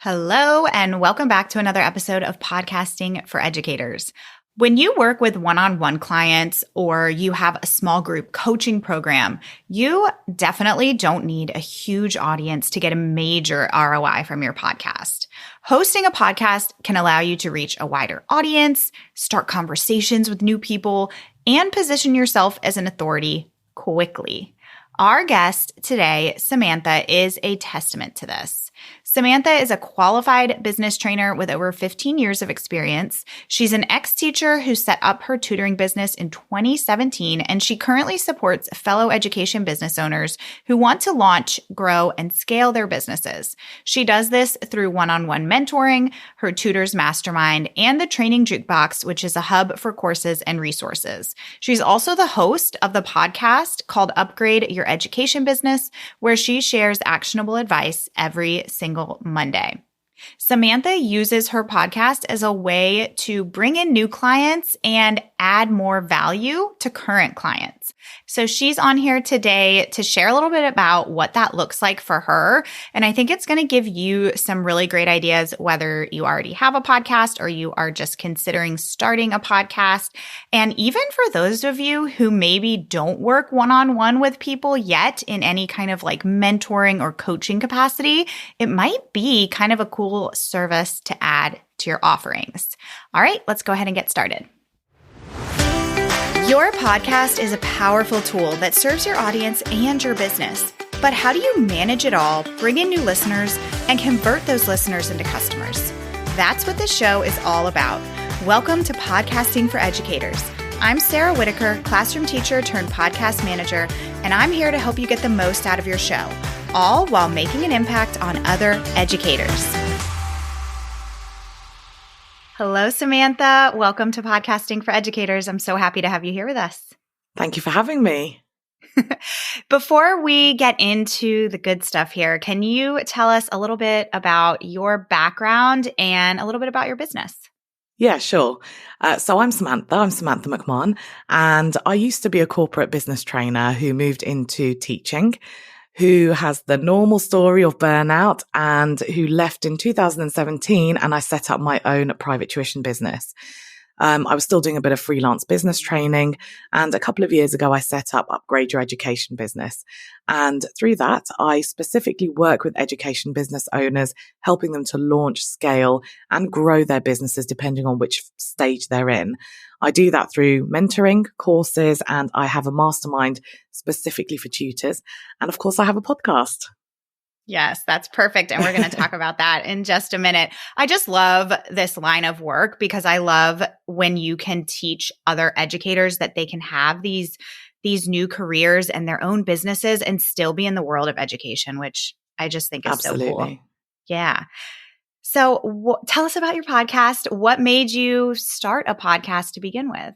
Hello, and welcome back to another episode of Podcasting for Educators. When you work with one-on-one clients or you have a small group coaching program, you definitely don't need a huge audience to get a major ROI from your podcast. Hosting a podcast can allow you to reach a wider audience, start conversations with new people, and position yourself as an authority quickly. Our guest today, Sumantha, is a testament to this. Sumantha is a qualified business trainer with over 15 years of experience. She's an ex-teacher who set up her tutoring business in 2017, and she currently supports fellow education business owners who want to launch, grow, and scale their businesses. She does this through one-on-one mentoring, her Tutors Mastermind, and the Training Jukebox, which is a hub for courses and resources. She's also the host of the podcast called Upgrade Your Education Business, where she shares actionable advice every single Monday. Sumantha uses her podcast as a way to bring in new clients and add more value to current clients. So she's on here today to share a little bit about what that looks like for her. And I think it's going to give you some really great ideas, whether you already have a podcast or you are just considering starting a podcast. And even for those of you who maybe don't work one-on-one with people yet in any kind of like mentoring or coaching capacity, it might be kind of a cool service to add to your offerings. All right, let's go ahead and get started. Your podcast is a powerful tool that serves your audience and your business. But how do you manage it all, bring in new listeners, and convert those listeners into customers? That's what this show is all about. Welcome to Podcasting for Educators. I'm Sarah Whitaker, classroom teacher turned podcast manager, and I'm here to help you get the most out of your show, all while making an impact on other educators. Hello, Sumantha. Welcome to Podcasting for Educators. I'm so happy to have you here with us. Thank you for having me. Before we get into the good stuff here, can you tell us a little bit about your background and a little bit about your business? Yeah, sure. So I'm Sumantha McMahon, and I used to be a corporate business trainer who moved into teaching, who has the normal story of burnout and who left in 2017, and I set up my own private tuition business. I was still doing a bit of freelance business training, and a couple of years ago, I set up Upgrade Your Education Business. And through that, I specifically work with education business owners, helping them to launch, scale, and grow their businesses depending on which stage they're in. I do that through mentoring, courses, and I have a mastermind specifically for tutors. And of course, I have a podcast. Yes, that's perfect. And we're going to talk about that in just a minute. I just love this line of work because I love when you can teach other educators that they can have these new careers and their own businesses and still be in the world of education, which I just think is so cool. Yeah. So tell us about your podcast. What made you start a podcast to begin with?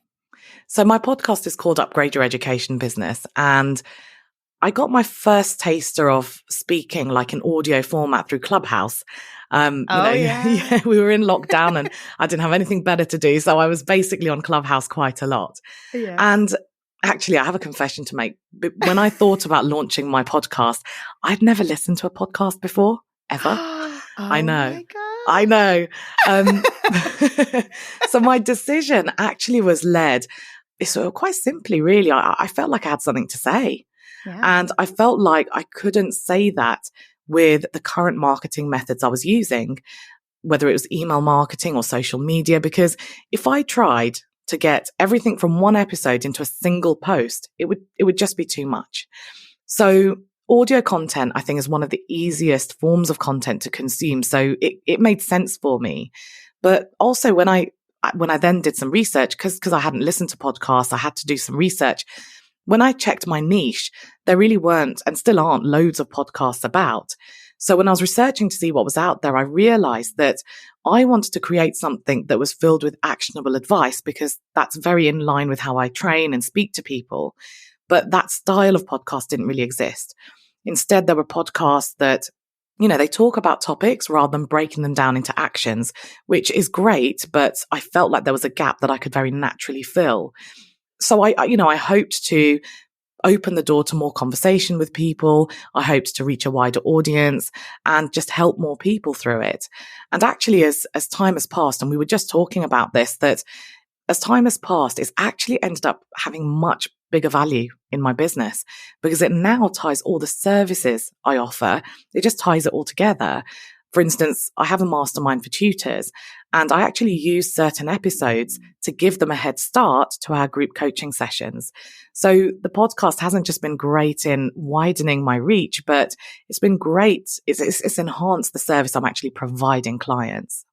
So my podcast is called Upgrade Your Education Business, and I got my first taster of speaking like an audio format through Clubhouse. Yeah, we were in lockdown and I didn't have anything better to do. So I was basically on Clubhouse quite a lot. Yeah. And actually, I have a confession to make. When I thought about launching my podcast, I'd never listened to a podcast before, ever. I know. I know. So my decision actually was led sort of quite simply, really. I felt like I had something to say. Yeah. And I felt like I couldn't say that with the current marketing methods I was using, whether it was email marketing or social media, because if I tried to get everything from one episode into a single post, it would just be too much. So audio content, I think, is one of the easiest forms of content to consume. So it made sense for me. But also when I then did some research, because I hadn't listened to podcasts, I had to do some research. When I checked my niche, there really weren't and still aren't loads of podcasts about. So when I was researching to see what was out there, I realized that I wanted to create something that was filled with actionable advice because that's very in line with how I train and speak to people. But that style of podcast didn't really exist. Instead, there were podcasts that, they talk about topics rather than breaking them down into actions, which is great, but I felt like there was a gap that I could very naturally fill. So I hoped to open the door to more conversation with people. I hoped to reach a wider audience and just help more people through it. And actually, as time has passed, and we were just talking about this, that as time has passed, it's actually ended up having much bigger value in my business because it now ties all the services I offer. It just ties it all together. For instance, I have a mastermind for tutors, and I actually use certain episodes to give them a head start to our group coaching sessions. So the podcast hasn't just been great in widening my reach, but it's been great. It's enhanced the service I'm actually providing clients.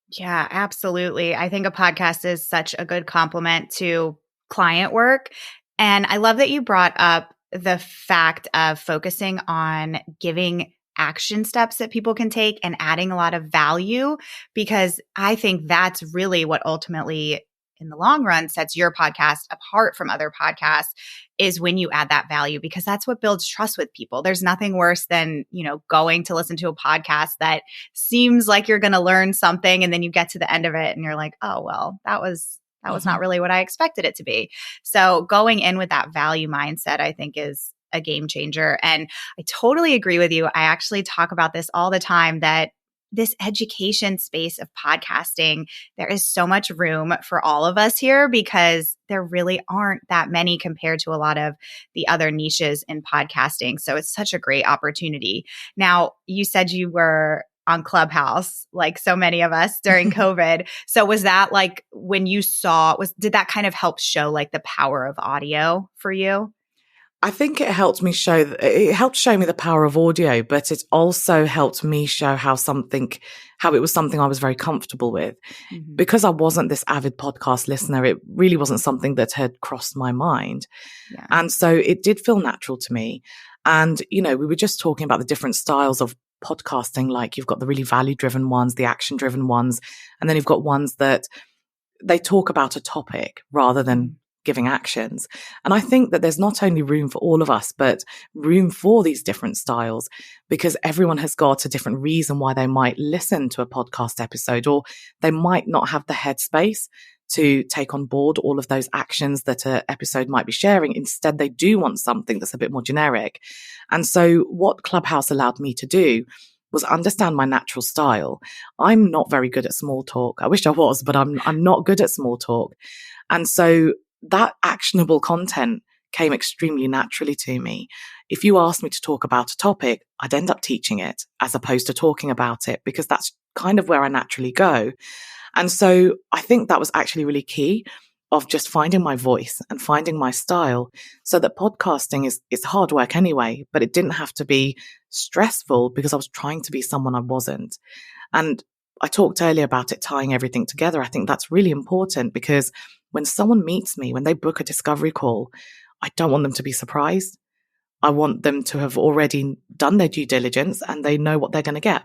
Yeah, absolutely. I think a podcast is such a good complement to client work. And I love that you brought up the fact of focusing on giving action steps that people can take and adding a lot of value, because I think that's really what ultimately in the long run sets your podcast apart from other podcasts, is when you add that value, because that's what builds trust with people. There's nothing worse than, going to listen to a podcast that seems like you're going to learn something, and then you get to the end of it and you're like, oh, well, that was not really what I expected it to be. So going in with that value mindset, I think, is a game changer. And I totally agree with you. I actually talk about this all the time, that this education space of podcasting, there is so much room for all of us here, because there really aren't that many compared to a lot of the other niches in podcasting. So it's such a great opportunity. Now, you said you were on Clubhouse, like so many of us during COVID. So was that like when you did that kind of help show like the power of audio for you? I think it helped show me the power of audio, but it also helped me show how it was something I was very comfortable with. Mm-hmm. Because I wasn't this avid podcast listener, it really wasn't something that had crossed my mind. Yeah. And so it did feel natural to me. And, we were just talking about the different styles of podcasting. Like, you've got the really value-driven ones, the action-driven ones, and then you've got ones that they talk about a topic rather than giving actions. And I think that there's not only room for all of us, but room for these different styles, because everyone has got a different reason why they might listen to a podcast episode, or they might not have the headspace to take on board all of those actions that an episode might be sharing. Instead, they do want something that's a bit more generic. And so what Clubhouse allowed me to do was understand my natural style. I'm not very good at small talk. I wish I was, but I'm not good at small talk. And so that actionable content came extremely naturally to me. If you asked me to talk about a topic, I'd end up teaching it as opposed to talking about it, because that's kind of where I naturally go. And so I think that was actually really key, of just finding my voice and finding my style, so that podcasting is hard work anyway, but it didn't have to be stressful because I was trying to be someone I wasn't. And I talked earlier about it tying everything together. I think that's really important, because when someone meets me, when they book a discovery call, I don't want them to be surprised. I want them to have already done their due diligence and they know what they're going to get.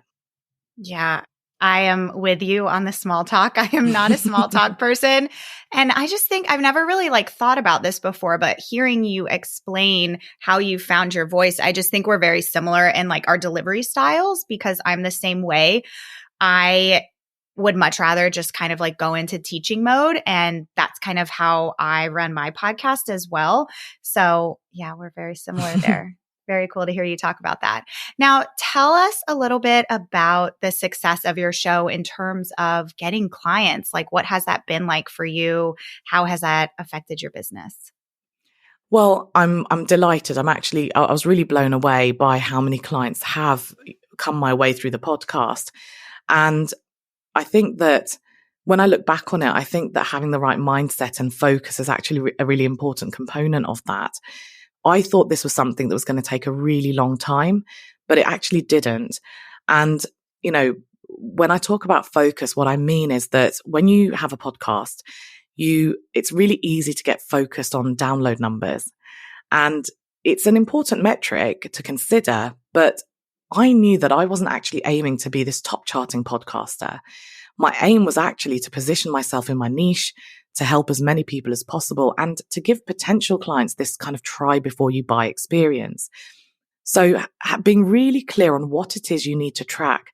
Yeah, I am with you on the small talk. I am not a small talk person. And I just think I've never really thought about this before, but hearing you explain how you found your voice, I just think we're very similar in our delivery styles, because I'm the same way. I would much rather just kind of go into teaching mode. And that's kind of how I run my podcast as well. So yeah, we're very similar there. Very cool to hear you talk about that. Now, tell us a little bit about the success of your show in terms of getting clients. What has that been like for you? How has that affected your business? Well, I'm delighted. I was really blown away by how many clients have come my way through the podcast. And I think that when I look back on it, I think that having the right mindset and focus is actually a really important component of that. I thought this was something that was going to take a really long time, but it actually didn't. And, when I talk about focus, what I mean is that when you have a podcast, it's really easy to get focused on download numbers. And it's an important metric to consider, but I knew that I wasn't actually aiming to be this top charting podcaster. My aim was actually to position myself in my niche, to help as many people as possible, and to give potential clients this kind of try before you buy experience. So being really clear on what it is you need to track,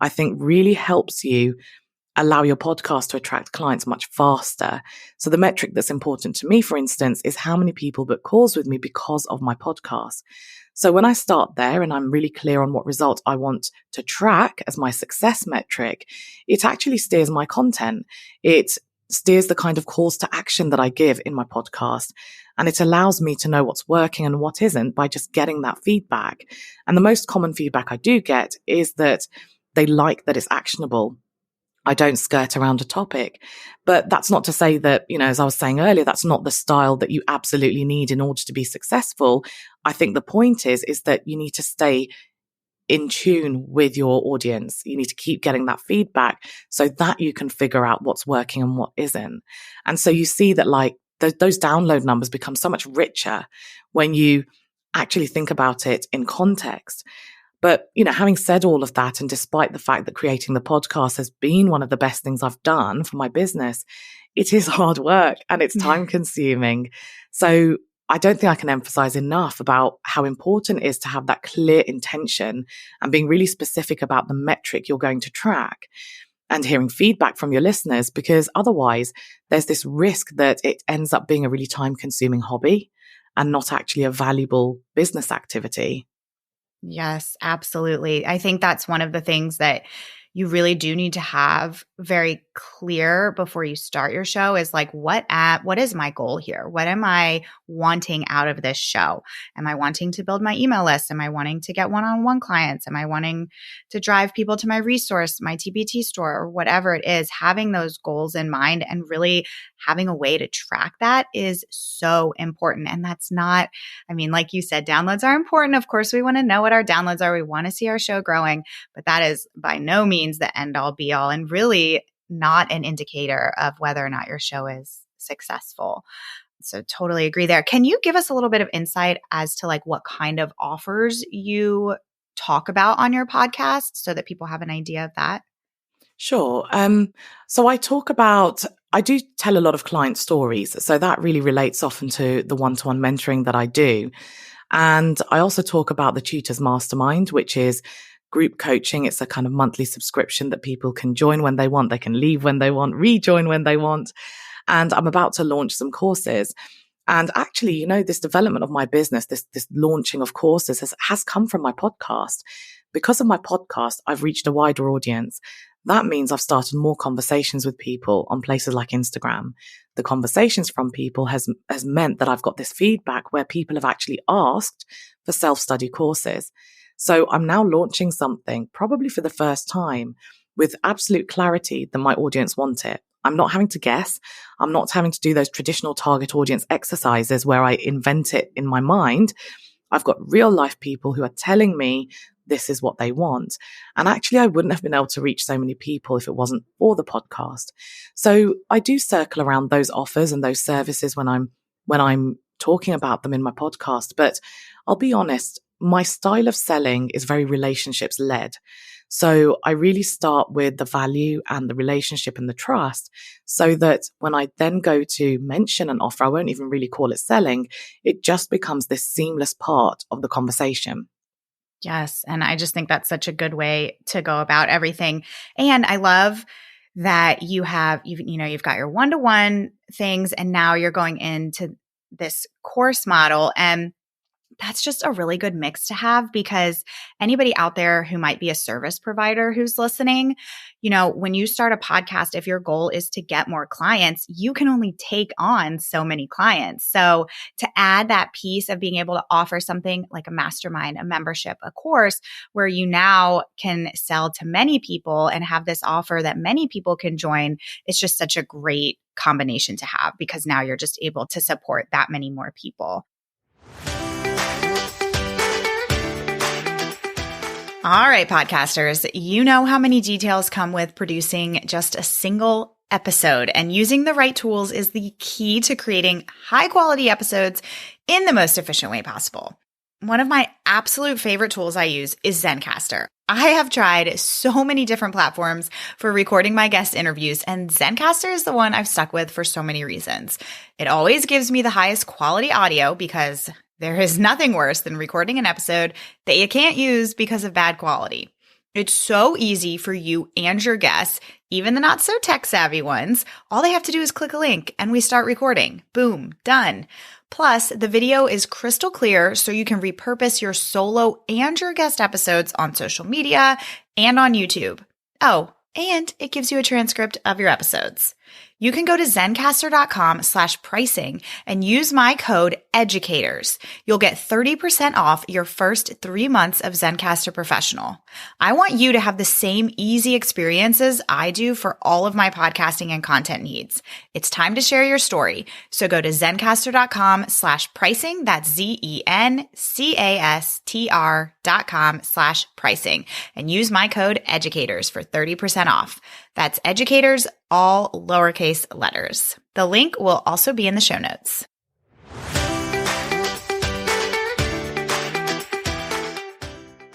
I think really helps you allow your podcast to attract clients much faster. So the metric that's important to me, for instance, is how many people book calls with me because of my podcast. So when I start there and I'm really clear on what results I want to track as my success metric, it actually steers my content. It steers the kind of calls to action that I give in my podcast. And it allows me to know what's working and what isn't by just getting that feedback. And the most common feedback I do get is that they like that it's actionable. I don't skirt around a topic. But that's not to say that, as I was saying earlier, that's not the style that you absolutely need in order to be successful. I think the point is that you need to stay in tune with your audience. You need to keep getting that feedback so that you can figure out what's working and what isn't. And so you see that those download numbers become so much richer when you actually think about it in context. But, having said all of that, and despite the fact that creating the podcast has been one of the best things I've done for my business, it is hard work and it's time consuming. So I don't think I can emphasize enough about how important it is to have that clear intention and being really specific about the metric you're going to track and hearing feedback from your listeners, because otherwise there's this risk that it ends up being a really time consuming hobby and not actually a valuable business activity. Yes, absolutely. I think that's one of the things that you really do need to have very clear before you start your show is what is my goal here? What am I wanting out of this show? Am I wanting to build my email list? Am I wanting to get one-on-one clients? Am I wanting to drive people to my resource, my TBT store, or whatever it is? Having those goals in mind and really having a way to track that is so important. And that's not, like you said, downloads are important. Of course, we want to know what our downloads are. We want to see our show growing, but that is by no means the end all be all and really not an indicator of whether or not your show is successful. So totally agree there. Can you give us a little bit of insight as to what kind of offers you talk about on your podcast so that people have an idea of that? Sure. So I do tell a lot of client stories. So that really relates often to the one-to-one mentoring that I do. And I also talk about the Tutors Mastermind, which is group coaching. It's a kind of monthly subscription that people can join when they want. They can leave when they want, rejoin when they want. And I'm about to launch some courses. And actually, this development of my business, this launching of courses has come from my podcast. Because of my podcast, I've reached a wider audience. That means I've started more conversations with people on places like Instagram. The conversations from people has meant that I've got this feedback where people have actually asked for self-study courses. So I'm now launching something probably for the first time with absolute clarity that my audience want it. I'm not having to guess. I'm not having to do those traditional target audience exercises where I invent it in my mind. I've got real life people who are telling me this is what they want. And actually, I wouldn't have been able to reach so many people if it wasn't for the podcast. So I do circle around those offers and those services when I'm talking about them in my podcast. But I'll be honest, my style of selling is very relationships led. So I really start with the value and the relationship and the trust so that when I then go to mention an offer, I won't even really call it selling. It just becomes this seamless part of the conversation. Yes. And I just think that's such a good way to go about everything. And I love that you've got your one-to-one things and now you're going into this course model. And that's just a really good mix to have because anybody out there who might be a service provider who's listening, when you start a podcast, if your goal is to get more clients, you can only take on so many clients. So to add that piece of being able to offer something like a mastermind, a membership, a course where you now can sell to many people and have this offer that many people can join, it's just such a great combination to have because now you're just able to support that many more people. All right, podcasters, you know how many details come with producing just a single episode, and using the right tools is the key to creating high quality episodes in the most efficient way possible. One of my absolute favorite tools I use is Zencastr. I have tried so many different platforms for recording my guest interviews, and Zencastr is the one I've stuck with for so many reasons. It always gives me the highest quality audio because there is nothing worse than recording an episode that you can't use because of bad quality. It's so easy for you and your guests, even the not so tech savvy ones. All they have to do is click a link and we start recording. Boom, done. Plus, the video is crystal clear so you can repurpose your solo and your guest episodes on social media and on YouTube. Oh, and it gives you a transcript of your episodes. You can go to zencastr.com/pricing and use my code EDUCATORS. You'll get 30% off your first 3 months of Zencastr Professional. I want you to have the same easy experiences I do for all of my podcasting and content needs. It's time to share your story. So go to zencastr.com/pricing. That's zencastr.com/pricing and use my code EDUCATORS for 30% off. That's EDUCATORS, all lowercase letters. The link will also be in the show notes.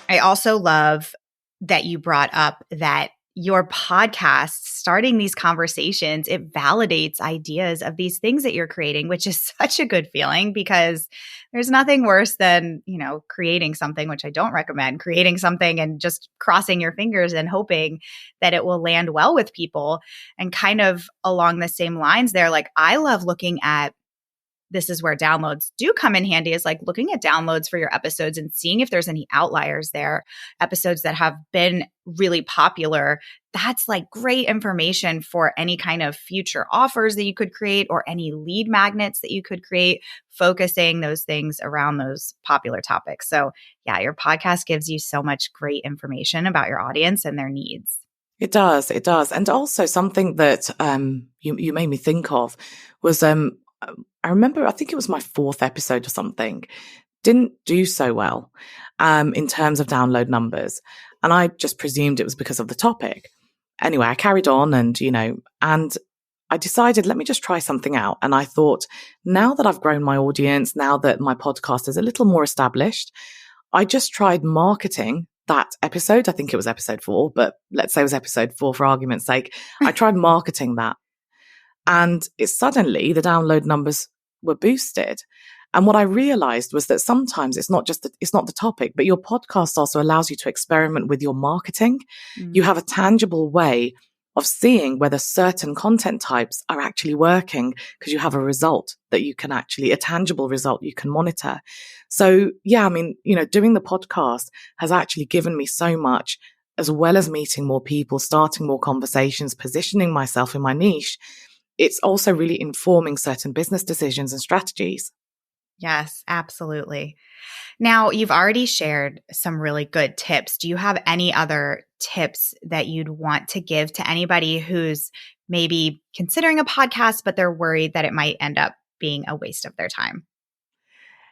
I also love that you brought up that your podcast, starting these conversations, it validates ideas of these things that you're creating, which is such a good feeling because there's nothing worse than, creating something, which I don't recommend, creating something and just crossing your fingers and hoping that it will land well with people. And kind of along the same lines there, like I love looking at, this is where downloads do come in handy, is like looking at downloads for your episodes and seeing if there's any outliers there, episodes that have been really popular. That's like great information for any kind of future offers that you could create or any lead magnets that you could create, focusing those things around those popular topics. So yeah, your podcast gives you so much great information about your audience and their needs. It does. It does. And also something that you made me think of was I remember, I think it was my 4th episode or something, didn't do so well in terms of download numbers. And I just presumed it was because of the topic. Anyway, I carried on and I decided, let me just try something out. And I thought, now that I've grown my audience, now that my podcast is a little more established, I just tried marketing that episode. I think it was episode 4, but let's say it was episode 4 for argument's sake. I tried marketing that. And suddenly the download numbers were boosted. And what I realized was that sometimes it's not the topic, but your podcast also allows you to experiment with your marketing. Mm. You have a tangible way of seeing whether certain content types are actually working because you have a result that you can a tangible result you can monitor. So yeah, doing the podcast has actually given me so much, as well as meeting more people, starting more conversations, positioning myself in my niche. It's also really informing certain business decisions and strategies. Yes, absolutely. Now, you've already shared some really good tips. Do you have any other tips that you'd want to give to anybody who's maybe considering a podcast, but they're worried that it might end up being a waste of their time?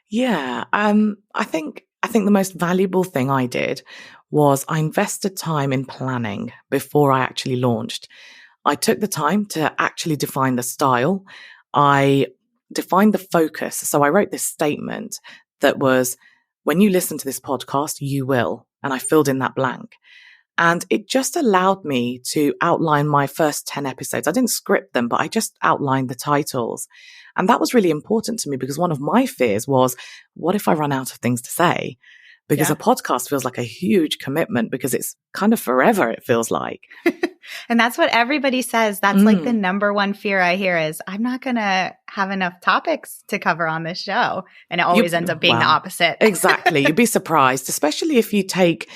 Yeah, I think the most valuable thing I did was I invested time in planning before I actually launched. I took the time to actually define the style. I defined the focus. So I wrote this statement that was, when you listen to this podcast, you will. And I filled in that blank. And it just allowed me to outline my first 10 episodes. I didn't script them, but I just outlined the titles. And that was really important to me because one of my fears was, what if I run out of things to say? Because a podcast feels like a huge commitment because it's kind of forever, it feels like. And that's what everybody says. That's like the number one fear I hear is, I'm not going to have enough topics to cover on this show. And it always ends up being the opposite. Exactly. You'd be surprised, especially if you take,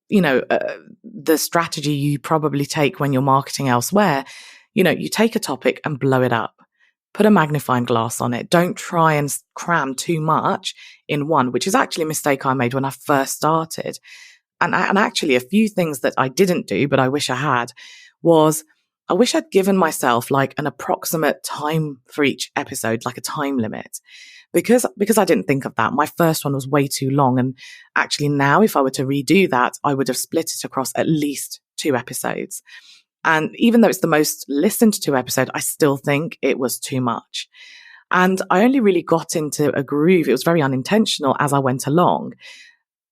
the strategy you probably take when you're marketing elsewhere. You take a topic and blow it up. Put a magnifying glass on it. Don't try and cram too much in one, which is actually a mistake I made when I first started. And actually a few things that I didn't do, but I wish I had, was I wish I'd given myself like an approximate time for each episode, like a time limit, because I didn't think of that. My first one was way too long. And actually now if I were to redo that, I would have split it across at least 2 episodes. And even though it's the most listened to episode, I still think it was too much. And I only really got into a groove. It was very unintentional as I went along.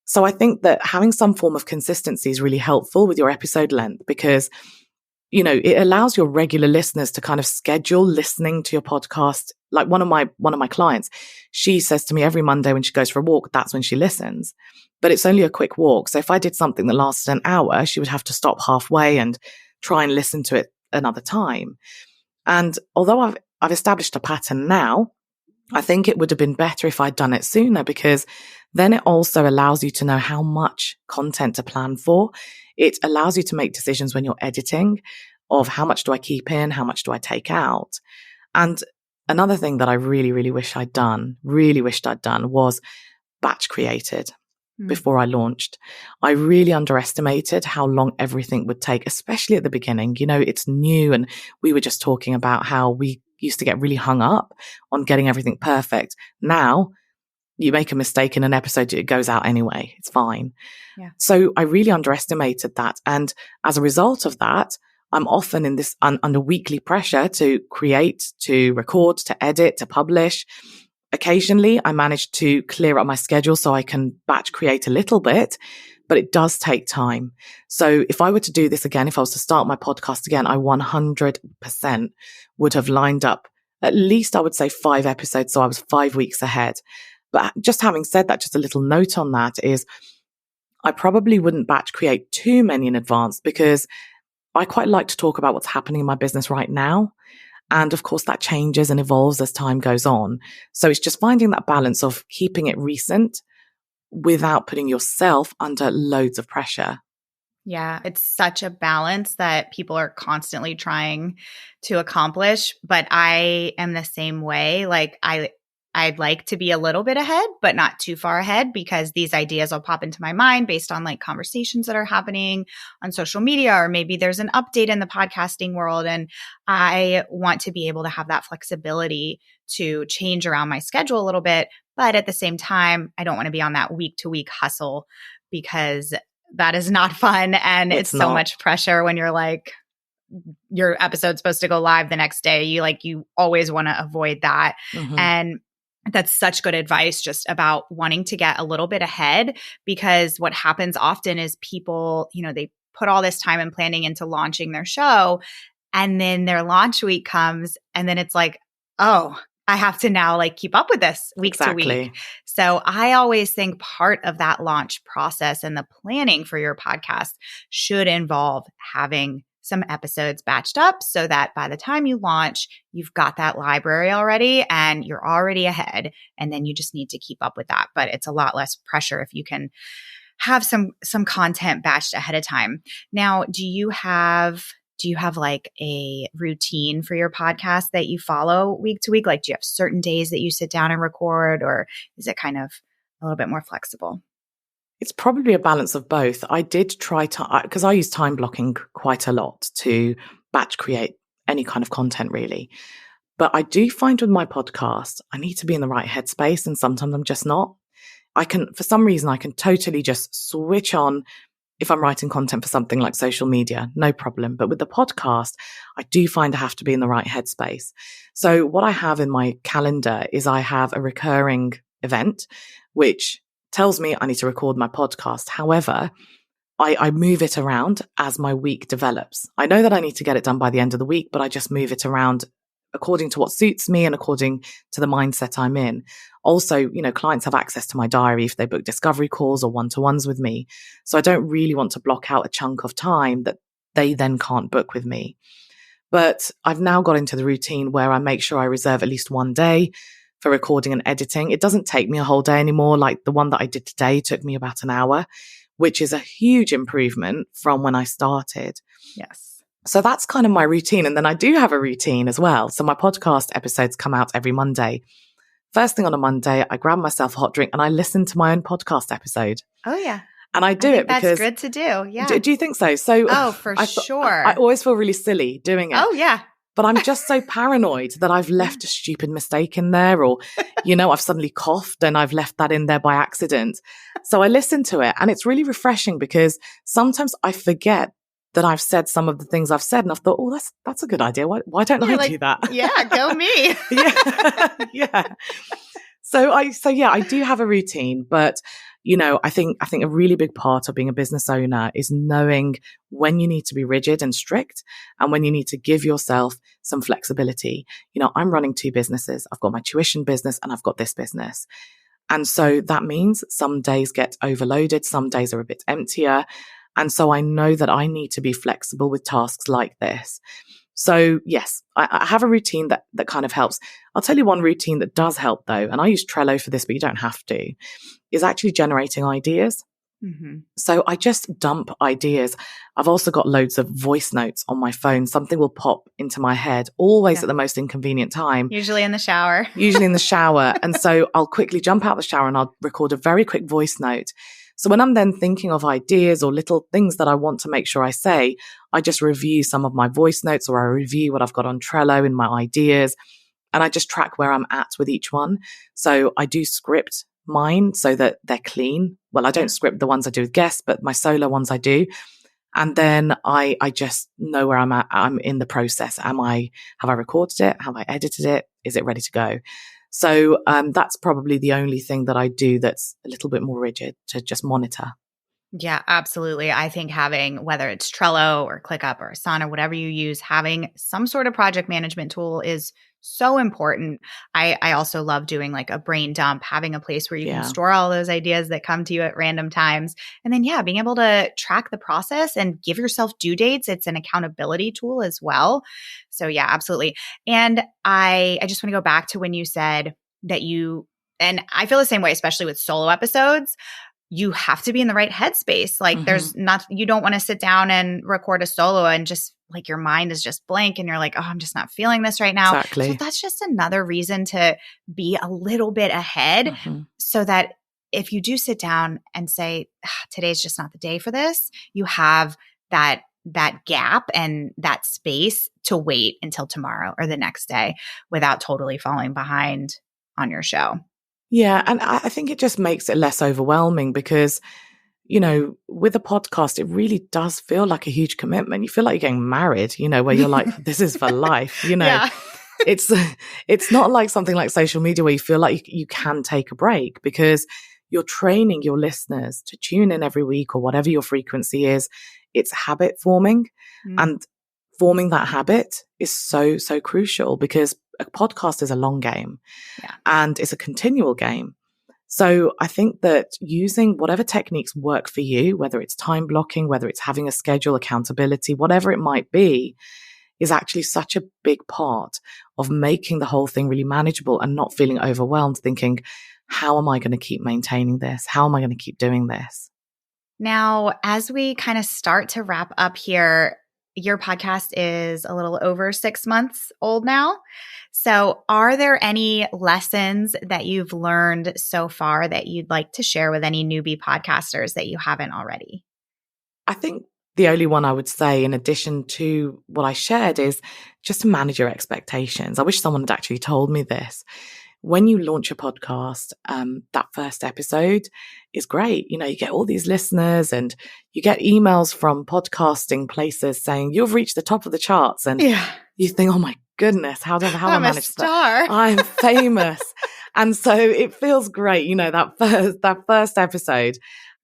So I think that having some form of consistency is really helpful with your episode length because, it allows your regular listeners to kind of schedule listening to your podcast. Like one of my clients, she says to me every Monday when she goes for a walk, that's when she listens. but it's only a quick walk. So if I did something that lasted an hour, she would have to stop halfway and try and listen to it another time. And although I've established a pattern now, I think it would have been better if I'd done it sooner, because then it also allows you to know how much content to plan for. It allows you to make decisions when you're editing of how much do I keep in, how much do I take out. And another thing that I really wished I'd done was batch created before I launched. I really underestimated how long everything would take, especially at the beginning. You know, it's new, and we were just talking about how we used to get really hung up on getting everything perfect. Now, you make a mistake in an episode, it goes out anyway. It's fine. Yeah. So I really underestimated that. And as a result of that, I'm often in this under weekly pressure to create, to record, to edit, to publish. Occasionally, I manage to clear up my schedule so I can batch create a little bit, but it does take time. So if I were to do this again, if I was to start my podcast again, I 100% would have lined up at least, I would say, 5 episodes. So I was 5 weeks ahead. But just having said that, just a little note on that is I probably wouldn't batch create too many in advance, because I quite like to talk about what's happening in my business right now. And of course, that changes and evolves as time goes on. So it's just finding that balance of keeping it recent without putting yourself under loads of pressure. Yeah, it's such a balance that people are constantly trying to accomplish. But I am the same way. Like I'd like to be a little bit ahead, but not too far ahead, because these ideas will pop into my mind based on like conversations that are happening on social media, or maybe there's an update in the podcasting world. And I want to be able to have that flexibility to change around my schedule a little bit. But at the same time, I don't want to be on that week to week hustle, because that is not fun. And it's so much pressure when you're like, your episode's supposed to go live the next day. You always want to avoid that. Mm-hmm. And that's such good advice just about wanting to get a little bit ahead, because what happens often is people, they put all this time and planning into launching their show, and then their launch week comes, and then it's like, oh, I have to now keep up with this week to week. So I always think part of that launch process and the planning for your podcast should involve having some episodes batched up, so that by the time you launch, you've got that library already and you're already ahead. And then you just need to keep up with that. But it's a lot less pressure if you can have some content batched ahead of time. Now, do you have like a routine for your podcast that you follow week to week? Like, do you have certain days that you sit down and record, or is it kind of a little bit more flexible? It's probably a balance of both. I did try to, because I use time blocking quite a lot to batch create any kind of content, really. But I do find with my podcast, I need to be in the right headspace, and sometimes I'm just not. For some reason, I can totally just switch on if I'm writing content for something like social media, no problem. But with the podcast, I do find I have to be in the right headspace. So what I have in my calendar is I have a recurring event, which tells me I need to record my podcast. However, I move it around as my week develops. I know that I need to get it done by the end of the week, but I just move it around according to what suits me and according to the mindset I'm in. Also, clients have access to my diary if they book discovery calls or one-to-ones with me. So I don't really want to block out a chunk of time that they then can't book with me. But I've now got into the routine where I make sure I reserve at least one day for recording and editing. It doesn't take me a whole day anymore. Like the one that I did today took me about an hour, which is a huge improvement from when I started. Yes. So that's kind of my routine. And then I do have a routine as well. So my podcast episodes come out every Monday. First thing on a Monday, I grab myself a hot drink and I listen to my own podcast episode. Oh, yeah. And I do it because that's good to do. Yeah. Do you think so? So for sure. I always feel really silly doing it. Oh, yeah. But I'm just so paranoid that I've left a stupid mistake in there, or, I've suddenly coughed and I've left that in there by accident. So I listen to it, and it's really refreshing because sometimes I forget that I've said some of the things I've said, and I've thought, oh, that's a good idea. Why don't I do that? Yeah, go me. Yeah. So I do have a routine, but I think a really big part of being a business owner is knowing when you need to be rigid and strict and when you need to give yourself some flexibility. I'm running 2 businesses. I've got my tuition business and I've got this business. And so that means some days get overloaded, some days are a bit emptier. And so I know that I need to be flexible with tasks like this. So yes, I have a routine that kind of helps. I'll tell you one routine that does help though, and I use Trello for this, but you don't have to, is actually generating ideas. Mm-hmm. So I just dump ideas. I've also got loads of voice notes on my phone. Something will pop into my head, always at the most inconvenient time. Usually in the shower. And so I'll quickly jump out the shower and I'll record a very quick voice note. So when I'm then thinking of ideas or little things that I want to make sure I say, I just review some of my voice notes, or I review what I've got on Trello in my ideas, and I just track where I'm at with each one. So I do script mine so that they're clean. Well, I don't script the ones I do with guests, but my solo ones I do. And then I just know where I'm at. I'm in the process. Have I recorded it? Have I edited it? Is it ready to go? So that's probably the only thing that I do that's a little bit more rigid to just monitor. Yeah, absolutely. I think having, whether it's Trello or ClickUp or Asana, whatever you use, having some sort of project management tool is so important. I also love doing like a brain dump, having a place where you can store all those ideas that come to you at random times. And then, being able to track the process and give yourself due dates. It's an accountability tool as well. So yeah, absolutely. And I just want to go back to when you said that and I feel the same way, especially with solo episodes. You have to be in the right headspace. Like you don't want to sit down and record a solo and just like your mind is just blank and you're like, oh, I'm just not feeling this right now. Exactly. So that's just another reason to be a little bit ahead so that if you do sit down and say, today's just not the day for this, you have that gap and that space to wait until tomorrow or the next day without totally falling behind on your show. Yeah. And I think it just makes it less overwhelming because, with a podcast, it really does feel like a huge commitment. You feel like you're getting married, where you're like, this is for life, Yeah. It's not like something like social media where you feel like you can take a break because you're training your listeners to tune in every week or whatever your frequency is. It's habit forming and forming that habit is so, so crucial because a podcast is a long game and it's a continual game. So I think that using whatever techniques work for you, whether it's time blocking, whether it's having a schedule, accountability, whatever it might be, is actually such a big part of making the whole thing really manageable and not feeling overwhelmed, thinking, how am I going to keep maintaining this? How am I going to keep doing this? Now, as we kind of start to wrap up here, your podcast is a little over 6 months old now. So are there any lessons that you've learned so far that you'd like to share with any newbie podcasters that you haven't already? I think the only one I would say, in addition to what I shared, is just to manage your expectations. I wish someone had actually told me this. When you launch a podcast, that first episode is great. You get all these listeners and you get emails from podcasting places saying you've reached the top of the charts. And you think, oh my goodness, how have I managed that? I'm famous. And so it feels great, that first episode.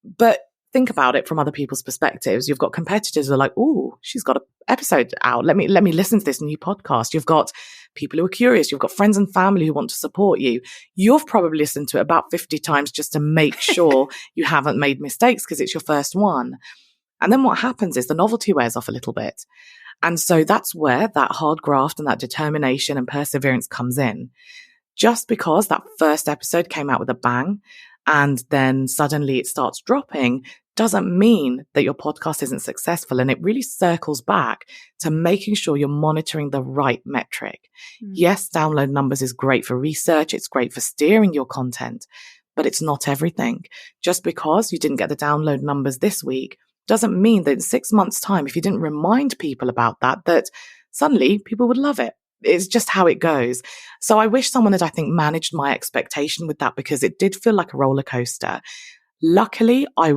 But think about it from other people's perspectives. You've got competitors who are like, oh, she's got an episode out. Let me listen to this new podcast. You've got people who are curious. You've got friends and family who want to support you. You've probably listened to it about 50 times just to make sure you haven't made mistakes because it's your first one. And then what happens is the novelty wears off a little bit. And so that's where that hard graft and that determination and perseverance comes in. Just because that first episode came out with a bang and then suddenly it starts dropping doesn't mean that your podcast isn't successful. And it really circles back to making sure you're monitoring the right metric. Yes, download numbers is great for research. It's great for steering your content, but it's not everything. Just because you didn't get the download numbers this week doesn't mean that in 6 months' time, if you didn't remind people about that suddenly people would love it. It's just how it goes. So I wish someone had, I think, managed my expectation with that because it did feel like a roller coaster. Luckily, I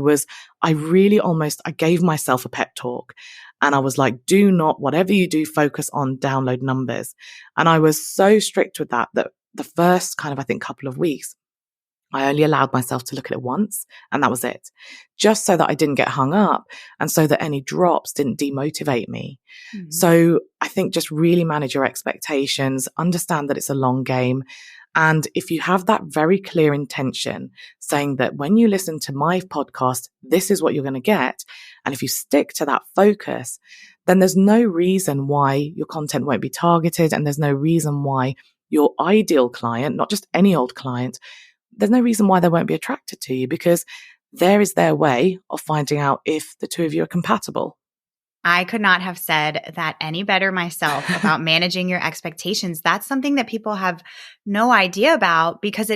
gave myself a pep talk and I was like, do not, whatever you do, focus on download numbers. And I was so strict with that the first kind of, I think, couple of weeks, I only allowed myself to look at it once and that was it, just so that I didn't get hung up and so that any drops didn't demotivate me. So I think just really manage your expectations, understand that it's a long game And if you have that very clear intention saying that when you listen to my podcast, this is what you're going to get. And if you stick to that focus, then there's no reason why your content won't be targeted. And there's no reason why your ideal client, not just any old client, there's no reason why they won't be attracted to you, because there is their way of finding out if the two of you are compatible. I could not have said that any better myself about managing your expectations. That's something that people have no idea about, because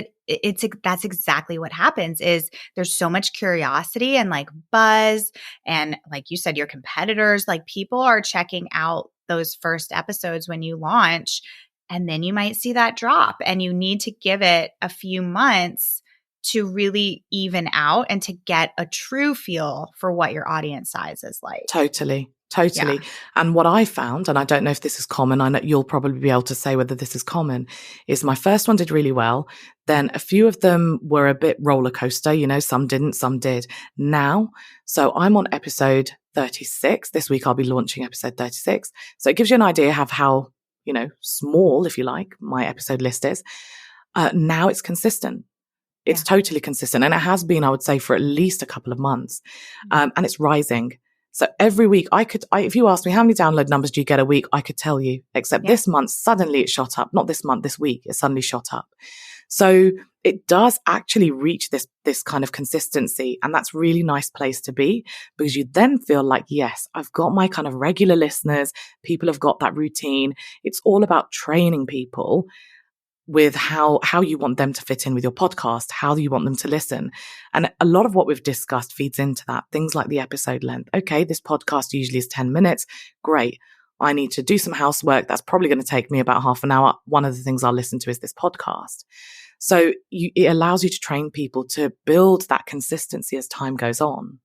that's exactly what happens. Is there's so much curiosity and like buzz, and like you said, your competitors, like people are checking out those first episodes when you launch, and then you might see that drop, and you need to give it a few months to really even out and to get a true feel for what your audience size is like. Totally. Yeah. And what I found, and I don't know if this is common, I know you'll probably be able to say whether this is common, is my first one did really well. Then a few of them were a bit roller coaster, some didn't, some did. Now, so I'm on episode 36. This week I'll be launching episode 36. So it gives you an idea of how, small, if you like, my episode list is. Now it's consistent. It's totally consistent. And it has been, I would say, for at least a couple of months. And it's rising. So every week if you asked me how many download numbers do you get a week, I could tell you, except this month, suddenly it shot up. Not this month, this week, it suddenly shot up. So it does actually reach this kind of consistency. And that's a really nice place to be, because you then feel like, yes, I've got my kind of regular listeners. People have got that routine. It's all about training people with how you want them to fit in with your podcast, how you want them to listen. And a lot of what we've discussed feeds into that. Things like the episode length. Okay, this podcast usually is 10 minutes. Great. I need to do some housework. That's probably going to take me about half an hour. One of the things I'll listen to is this podcast. So it allows you to train people to build that consistency as time goes on.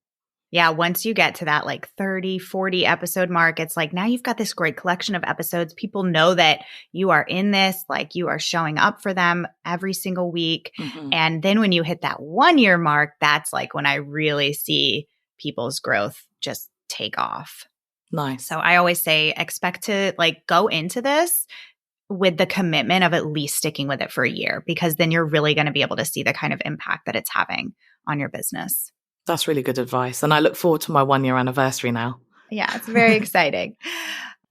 Yeah, once you get to that like 30, 40 episode mark, it's like now you've got this great collection of episodes. People know that you are in this, like you are showing up for them every single week. Mm-hmm. And then when you hit that 1 year mark, that's like when I really see people's growth just take off. Nice. So I always say expect to like go into this with the commitment of at least sticking with it for a year, because then you're really going to be able to see the kind of impact that it's having on your business. That's really good advice. And I look forward to my 1 year anniversary now. Yeah, it's very exciting.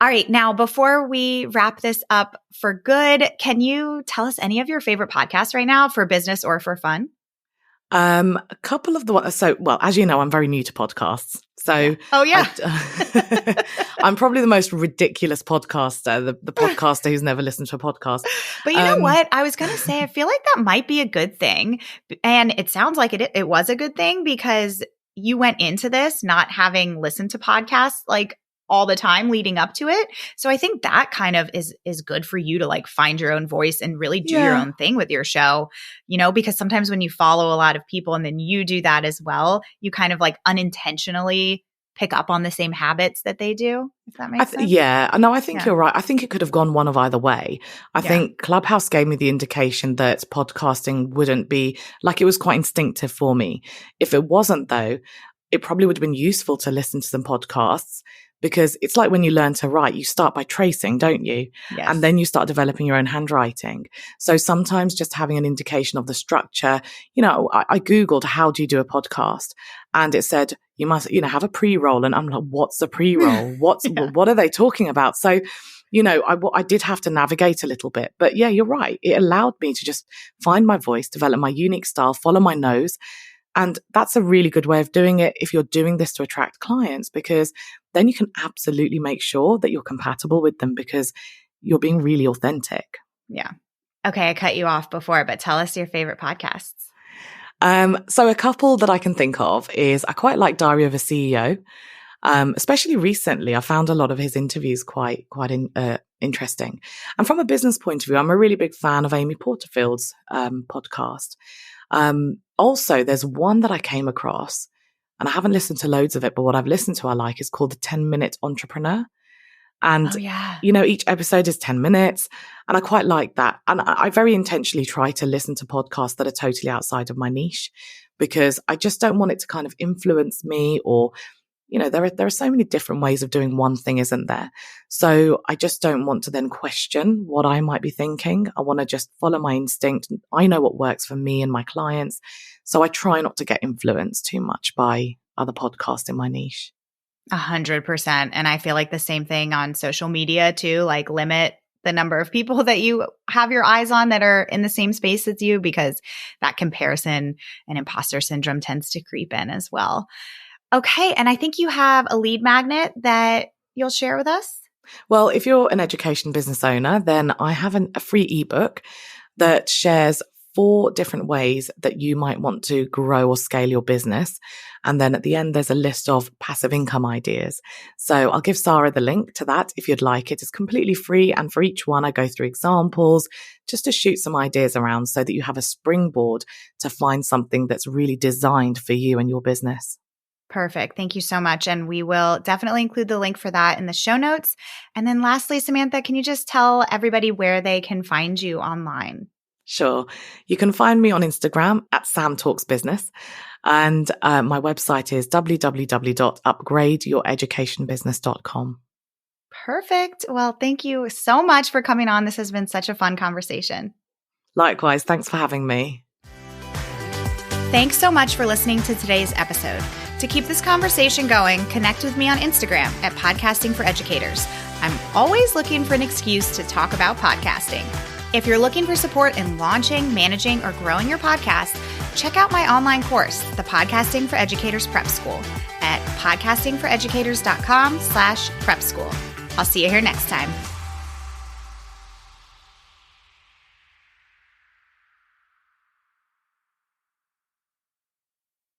All right. Now, before we wrap this up for good, can you tell us any of your favorite podcasts right now for business or for fun? A couple of the ones. So, well, as you know, I'm very new to podcasts. So, I'm probably the most ridiculous podcaster, the podcaster who's never listened to a podcast. But you know what? I was going to say, I feel like that might be a good thing. And it sounds like it was a good thing, because you went into this not having listened to podcasts like all the time leading up to it. So I think that kind of is good for you to like find your own voice and really do your own thing with your show, because sometimes when you follow a lot of people and then you do that as well, you kind of like unintentionally pick up on the same habits that they do, if that makes sense. Yeah. No, I think you're right. I think it could have gone one of either way. I think Clubhouse gave me the indication that podcasting wouldn't be like, it was quite instinctive for me. If it wasn't though, it probably would have been useful to listen to some podcasts, because it's like when you learn to write, you start by tracing, don't you? Yes. And then you start developing your own handwriting. So sometimes just having an indication of the structure, I Googled, how do you do a podcast? And it said, you must, have a pre-roll. And I'm like, what's a pre-roll? What are they talking about? So, I did have to navigate a little bit, but yeah, you're right. It allowed me to just find my voice, develop my unique style, follow my nose. And that's a really good way of doing it if you're doing this to attract clients, because then you can absolutely make sure that you're compatible with them, because you're being really authentic. Yeah. Okay, I cut you off before, but tell us your favorite podcasts. So a couple that I can think of is, I quite like Diary of a CEO. Especially recently, I found a lot of his interviews quite interesting. And from a business point of view, I'm a really big fan of Amy Porterfield's podcast. Also, there's one that I came across, and I haven't listened to loads of it, but what I've listened to I like is called the 10-Minute Entrepreneur. And, each episode is 10 minutes, and I quite like that. And I very intentionally try to listen to podcasts that are totally outside of my niche, because I just don't want it to kind of influence me or there are so many different ways of doing one thing, isn't there? So I just don't want to then question what I might be thinking. I want to just follow my instinct. I know what works for me and my clients. So I try not to get influenced too much by other podcasts in my niche. 100%. And I feel like the same thing on social media too, like limit the number of people that you have your eyes on that are in the same space as you, because that comparison and imposter syndrome tends to creep in as well. Okay. And I think you have a lead magnet that you'll share with us. Well, if you're an education business owner, then I have a free ebook that shares 4 different ways that you might want to grow or scale your business. And then at the end, there's a list of passive income ideas. So I'll give Sarah the link to that if you'd like it. It's completely free. And for each one, I go through examples just to shoot some ideas around so that you have a springboard to find something that's really designed for you and your business. Perfect. Thank you so much. And we will definitely include the link for that in the show notes. And then lastly, Sumantha, can you just tell everybody where they can find you online? Sure. You can find me on Instagram at samtalksbusiness. And my website is www.upgradeyouraeducationbusiness.com. Perfect. Well, thank you so much for coming on. This has been such a fun conversation. Likewise. Thanks for having me. Thanks so much for listening to today's episode. To keep this conversation going, connect with me on Instagram at Podcasting for Educators. I'm always looking for an excuse to talk about podcasting. If you're looking for support in launching, managing, or growing your podcast, check out my online course, the Podcasting for Educators Prep School, at podcastingforeducators.com/prep school. I'll see you here next time.